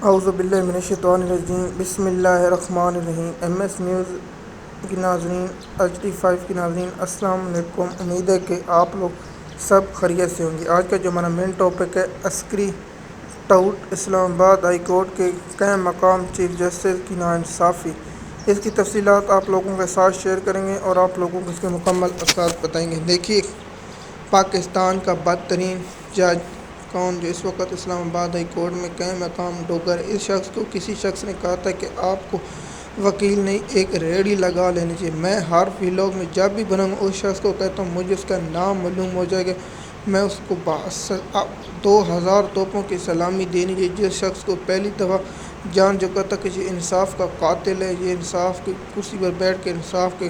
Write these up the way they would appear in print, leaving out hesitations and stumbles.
اعوذ باللہ من الشیطان الرجیم بسم اللہ الرحمن الرحیم۔ ایم ایس نیوز کی ناظرین، HD5 کی ناظرین، السلام علیکم۔ امید ہے کہ آپ لوگ سب خیریت سے ہوں گے۔ آج کا جو ہمارا مین ٹاپک ہے عسکری ٹاؤٹ اسلام آباد ہائی کورٹ کے قائم مقام چیف جسٹس کی ناانصافی، اس کی تفصیلات آپ لوگوں کے ساتھ شیئر کریں گے اور آپ لوگوں کو اس کے مکمل اثرات بتائیں گے۔ دیکھیے، پاکستان کا بدترین جج کون جو اس وقت اسلام آباد ہائی کورٹ میں قائم مقام ڈوگر ہے، اس شخص کو کسی شخص نے کہا تھا کہ آپ کو وکیل نہیں ایک ریڑھی لگا لینی چاہیے۔ میں ہر ولاگ میں جب بھی بناؤں گا اس شخص کو کہتا ہوں مجھے اس کا نام معلوم ہو جائے گا، میں اس کو 2000 توپوں کی سلامی دینی چاہیے۔ جس شخص کو پہلی دفعہ جان چکا تھا کہ یہ انصاف کا قاتل ہے، یہ انصاف کی کرسی پر بیٹھ کے انصاف کے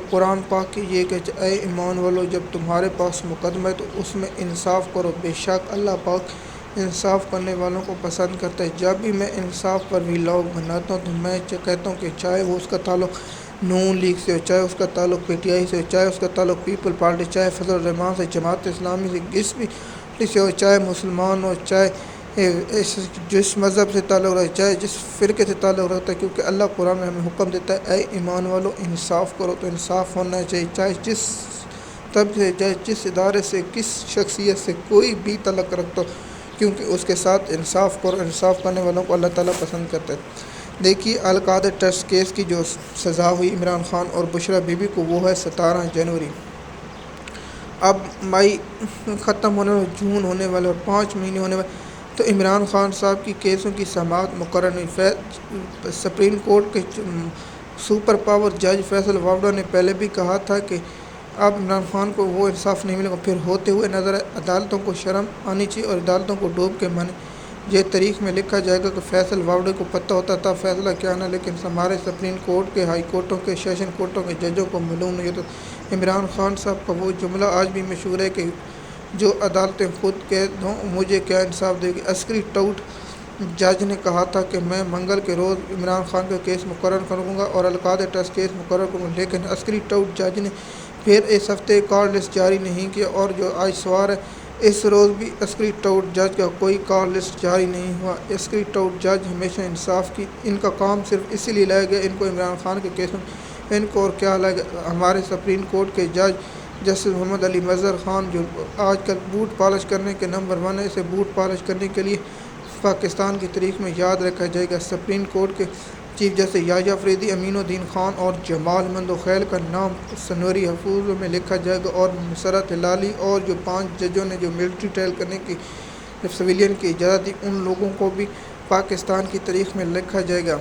قرآن پاک کی یہ کہ اے ایمان والو، جب تمہارے پاس مقدمہ ہے تو اس میں انصاف کرو، بے شک اللہ پاک انصاف کرنے والوں کو پسند کرتا ہے۔ جب بھی میں انصاف پر ولاگ بناتا ہوں تو میں کہتا ہوں کہ چاہے وہ اس کا تعلق نون لیگ سے ہو، چاہے اس کا تعلق PTI سے ہو، چاہے اس کا تعلق پیپل پارٹی، چاہے فضل الرحمان سے، جماعت اسلامی سے، جس بھی سے ہو، چاہے مسلمان ہو، چاہے جس مذہب سے تعلق رہے، چاہے جس فرقے سے تعلق رکھتا ہے، کیونکہ اللہ قرآن میں ہمیں حکم دیتا ہے اے ایمان والو انصاف کرو، تو انصاف ہونا چاہیے، چاہے جس طبقے سے، چاہے جس ادارے سے، کس شخصیت سے کوئی بھی تعلق رکھتا ہو، کیونکہ اس کے ساتھ انصاف کرو۔ انصاف کرنے والوں کو اللہ تعالیٰ پسند کرتا ہے۔ دیکھیے، القادر ٹرسٹ کیس کی جو سزا ہوئی عمران خان اور بشرا بی بی کو، وہ ہے 17 جنوری۔ اب مئی ختم ہونے والا، جون ہونے والا اور 5 مہینے ہونے والے، تو عمران خان صاحب کی کیسوں کی سماعت مقرر ہوئی۔ سپریم کورٹ کے سپر پاور جج فیصل وابڈا نے پہلے بھی کہا تھا کہ اب عمران خان کو وہ انصاف نہیں ملے گا، پھر ہوتے ہوئے نظر آئے۔ عدالتوں کو شرم آنی چاہیے اور عدالتوں کو ڈوب کے مانے۔ یہ تاریخ میں لکھا جائے گا کہ فیصل وابڈے کو پتہ ہوتا تھا فیصلہ کیا آنا، لیکن ہمارے سپریم کورٹ کے، ہائی کورٹوں کے، سیشن کورٹوں کے ججوں کو معلوم نہیں ہوتا۔ عمران خان صاحب کا وہ جملہ آج بھی مشہور ہے کہ جو عدالتیں خود کہہ دوں مجھے کیا انصاف دے گی۔ عسکری ٹاؤٹ جج نے کہا تھا کہ میں منگل کے روز عمران خان کا کیس مقرر کروں گا اور القادر ٹرسٹ کیس مقرر کروں گا، لیکن عسکری ٹاؤٹ جج نے پھر اس ہفتے کال لسٹ جاری نہیں کیا، اور جو آج سوار ہے اس روز بھی عسکری ٹاؤٹ جج کا کوئی کال لسٹ جاری نہیں ہوا۔ عسکری ٹاؤٹ جج ہمیشہ انصاف کی، ان کا کام صرف اسی لیے لایا گیا ان کو عمران خان کے کیسوں ان کو اور کیا لایا گیا۔ ہمارے سپریم کورٹ کے جج جسٹس محمد علی مظہر خان جو آج کل بوٹ پالش کرنے کے نمبر 1 ہے، اسے بوٹ پالش کرنے کے لیے پاکستان کی تاریخ میں یاد رکھا جائے گا۔ سپریم کورٹ کے چیف جسٹس یحییٰ فریدی، امین الدین خان اور جمال مندوخیل کا نام سنوری حفوظ میں لکھا جائے گا، اور مسرت ہلالی اور جو 5 ججوں نے جو ملٹری ٹرائل کرنے کی سویلین کی اجازت دی، ان لوگوں کو بھی پاکستان کی تاریخ میں لکھا جائے گا۔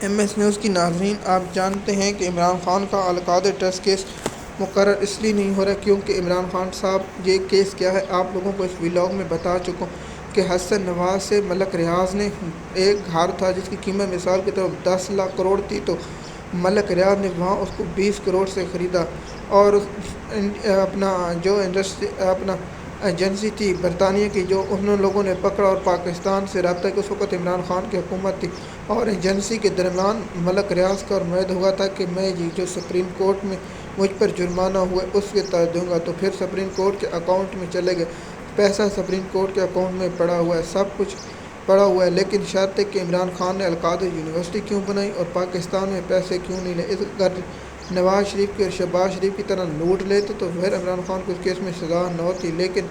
ایم ایس نیوز کی ناظرین، آپ جانتے ہیں کہ عمران خان کا القادر ٹرسٹ کیس مقرر اس لیے نہیں ہو رہا کیونکہ عمران خان صاحب یہ کیس کیا ہے آپ لوگوں کو اس ولاگ میں بتا چکا ہوں کہ حسن نواز سے ملک ریاض نے ایک گھر تھا جس کی قیمت مثال کی طرف 10 لاکھ کروڑ تھی، تو ملک ریاض نے وہاں اس کو 20 کروڑ سے خریدا، اور اپنا جو انڈسٹری اپنا ایجنسی تھی برطانیہ کی، جو انہوں لوگوں نے پکڑا اور پاکستان سے رابطہ کہ اس وقت عمران خان کی حکومت تھی، اور ایجنسی کے درمیان ملک ریاض کا معاہدہ ہوا تھا کہ میں یہ جو سپریم کورٹ میں مجھ پر جرمانہ ہوا اس کے تحت دوں گا، تو پھر سپریم کورٹ کے اکاؤنٹ میں چلے گئے، پیسہ سپریم کورٹ کے اکاؤنٹ میں پڑا ہوا ہے، سب کچھ پڑا ہوا ہے، لیکن شرط ہے کہ عمران خان نے القادر یونیورسٹی کیوں بنائی اور پاکستان میں پیسے کیوں نہیں لے۔ اگر نواز شریف کی اور شہباز شریف کی طرح لوٹ لیتے تو پھر عمران خان کو اس کیس میں سزا نہ ہوتی، لیکن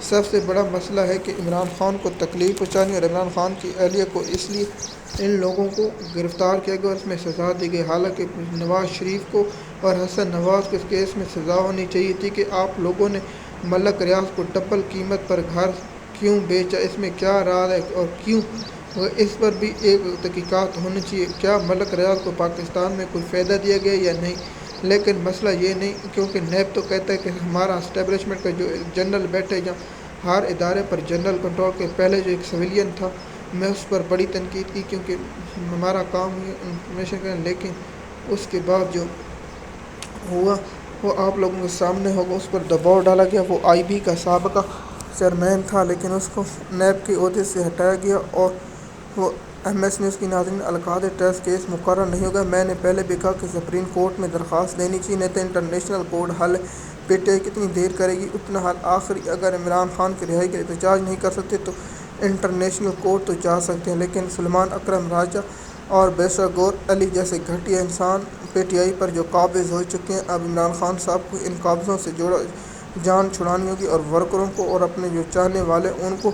سب سے بڑا مسئلہ ہے کہ عمران خان کو تکلیف پہنچانی اور عمران خان کی اہلیہ کو، اس لیے ان لوگوں کو گرفتار کیا گیا اور اس میں سزا دی گئی، حالانکہ نواز شریف کو اور حسن نواز کو اس کیس میں سزا ہونی چاہیے تھی کہ آپ لوگوں نے ملک ریاض کو ڈبل قیمت پر گھر کیوں بیچا، اس میں کیا راز ہے اور کیوں، اس پر بھی ایک تحقیقات ہونی چاہیے۔ کیا ملک ریاض کو پاکستان میں کوئی فائدہ دیا گیا یا نہیں، لیکن مسئلہ یہ نہیں، کیونکہ نیب تو کہتا ہے کہ ہمارا اسٹیبلشمنٹ کا جو جنرل بیٹھے جہاں ہر ادارے پر جنرل کنٹرول کے پہلے جو ایک سویلین تھا، میں اس پر بڑی تنقید کی کیونکہ ہمارا کام ہے انفارمیشن کرنا، لیکن اس کے بعد جو ہوا وہ آپ لوگوں کے سامنے ہوگا، اس پر دباؤ ڈالا گیا۔ وہ IB کا سابقہ چیئرمین تھا لیکن اس کو نیب کے عہدے سے ہٹایا گیا، اور وہ ایم ایس نیوز کی ناظرین، القادر ٹرسٹ کیس مقرر نہیں ہوگا۔ میں نے پہلے بھی کہا کہ سپریم کورٹ میں درخواست دینی چاہیے، نہیں تو انٹرنیشنل کورٹ حل PTI کتنی دیر کرے گی اتنا حل۔ آخری اگر عمران خان کی رہائی کے لیے احتجاج نہیں کر سکتے تو انٹرنیشنل کورٹ تو جا سکتے ہیں، لیکن سلمان اکرم راجہ اور بیشرگور علی جیسے گھٹیا انسان پی ٹی آئی پر جو قابض ہو چکے ہیں، اب عمران خان صاحب کو ان قابضوں سے جان چھڑانی ہوگی اور ورکروں کو اور اپنے جو چاہنے والے ان کو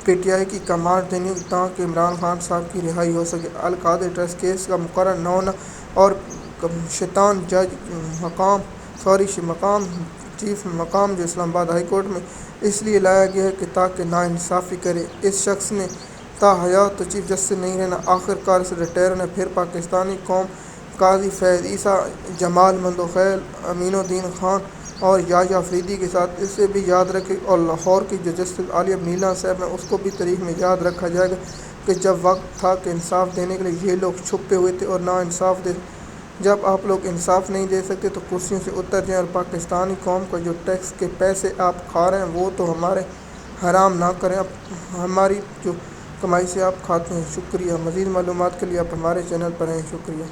پی ٹی آئی کی کمانڈ دینی ہوگی تاکہ عمران خان صاحب کی رہائی ہو سکے۔ القادری ٹرسٹ کیس کا مقررہ 9 اور شیطان جج مقام چیف مقام جو اسلام آباد ہائی کورٹ میں اس لیے لایا گیا ہے کہ تاکہ ناانصافی کرے۔ اس شخص نے تا حیات تو چیف جسٹس نہیں رہنا، آخر کار اسے ریٹائر ہونا ہے۔ پھر پاکستانی قوم قاضی فیض عیسیٰ، جمال مندوخیل، امین الدین خان اور یحییٰ افریدی کے ساتھ اسے بھی یاد رکھے اور لاہور کی جو جسٹس عالیہ نیلم صاحب ہیں اس کو بھی تاریخ میں یاد رکھا جائے گا کہ جب وقت تھا کہ انصاف دینے کے لیے یہ لوگ چھپے ہوئے تھے اور ناانصاف تھے۔ جب آپ لوگ انصاف نہیں دے سکتے تو کرسیوں سے اتر جائیں اور پاکستانی قوم کا جو ٹیکس کے پیسے آپ کھا رہے ہیں وہ تو ہمارے حرام نہ کریں، ہماری جو کمائی سے آپ کھاتے ہیں۔ شکریہ۔ مزید معلومات کے لیے آپ ہمارے چینل پر رہیں۔ شکریہ۔